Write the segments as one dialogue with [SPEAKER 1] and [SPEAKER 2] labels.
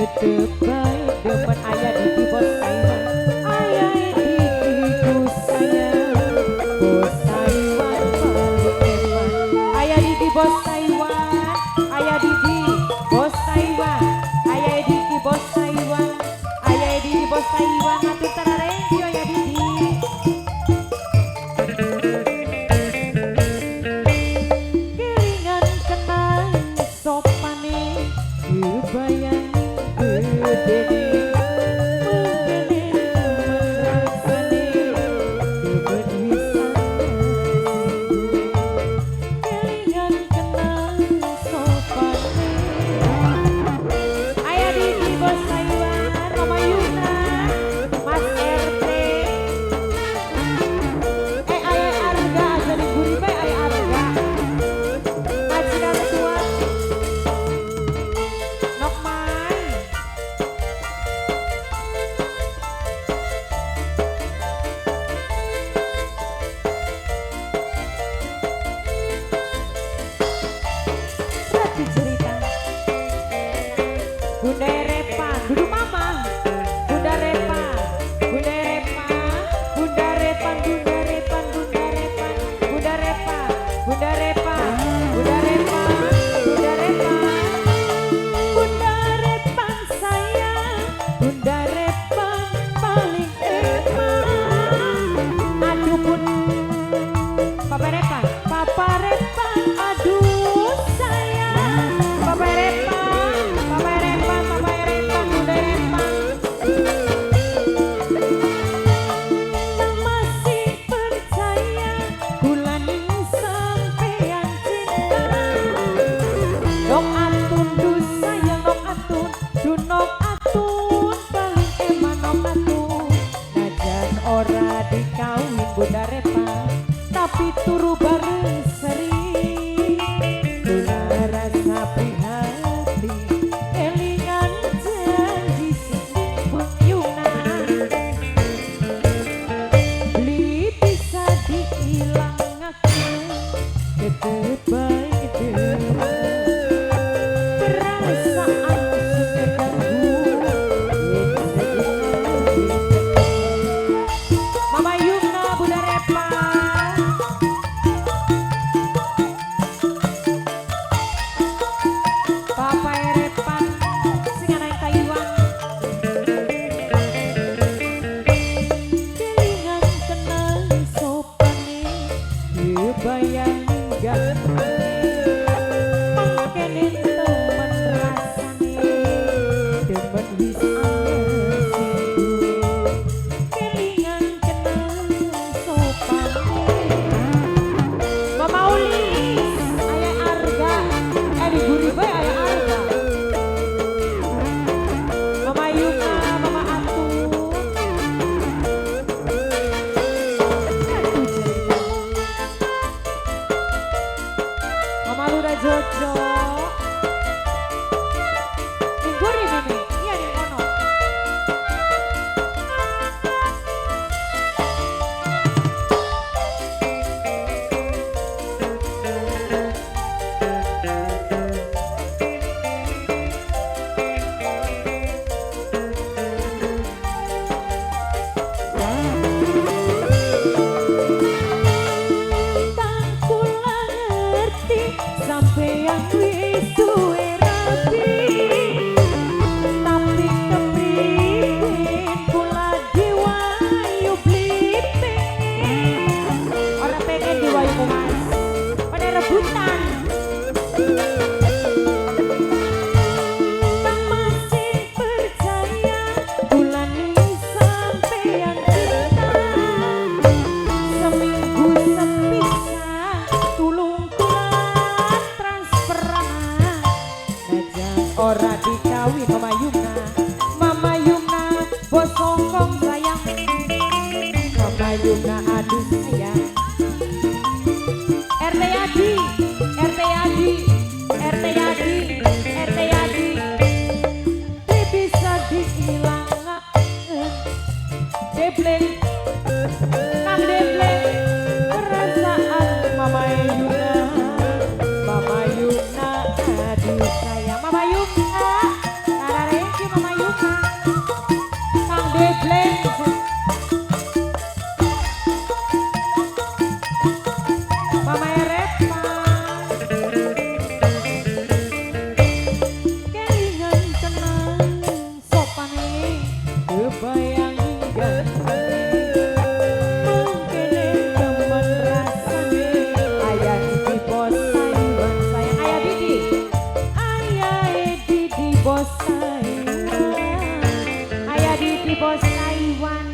[SPEAKER 1] Kedepai demen ayah di bos Taiwan, ayah di bos sayang, bos Taiwan paling hebat. Ayah di bos Taiwan, ayah di bos Taiwan, ayah di bos Taiwan, ayah di bos Taiwan, atur tararengki ayah di. Kelingan kenang sopane kebayang. Bunda Repa, duduk mama. Bunda Repa, Bunda Repa, Bunda Repa, Bunda Repa, Bunda Repa, Bunda Repa, Bunda Repa, Bunda Repa, Bunda Repa, Bunda Repa sayang, Bunda Repa paling hebat. Aduh pun, Papa Repa, Papa Repa, aduh sayang, Papa Repa. Bunda Repa, tapi turu bareng seri. Kula rasa prihati, kelingan janji pengyunan. Beli bisa diilangake, kedepai perasaan sudah ganggu. Mama Yumna, Bunda Repa. Papa Repa, sing anak Taiwan. Kelingan kenang sopane, kebayang ganteng. Mangkene temen rasane, demen wis Jojo Ningguri Mimi, iya nih ono. Sampai yang wis duwe rapi, tapi kepriben kula diwayu beli pengen. Orang pengen diwayu mas, pada rebutan. Kang masih percaya bulan ini sampai yang kita seminggu sepisah tulung ora dikawin Mama Yumna bos songkong sayang, Mama Yumna aduh sayang. RT Yadi, RT Yadi, RT Yadi, RT Yadi, bisa dihilangkan. Debleng, Kang Debleng, perasaan Mama Yumna, Mama Yumna aduh sayang. Mama Yumna, tararengki Bos Taiwan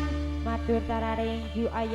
[SPEAKER 1] matur tararing Yu Ayah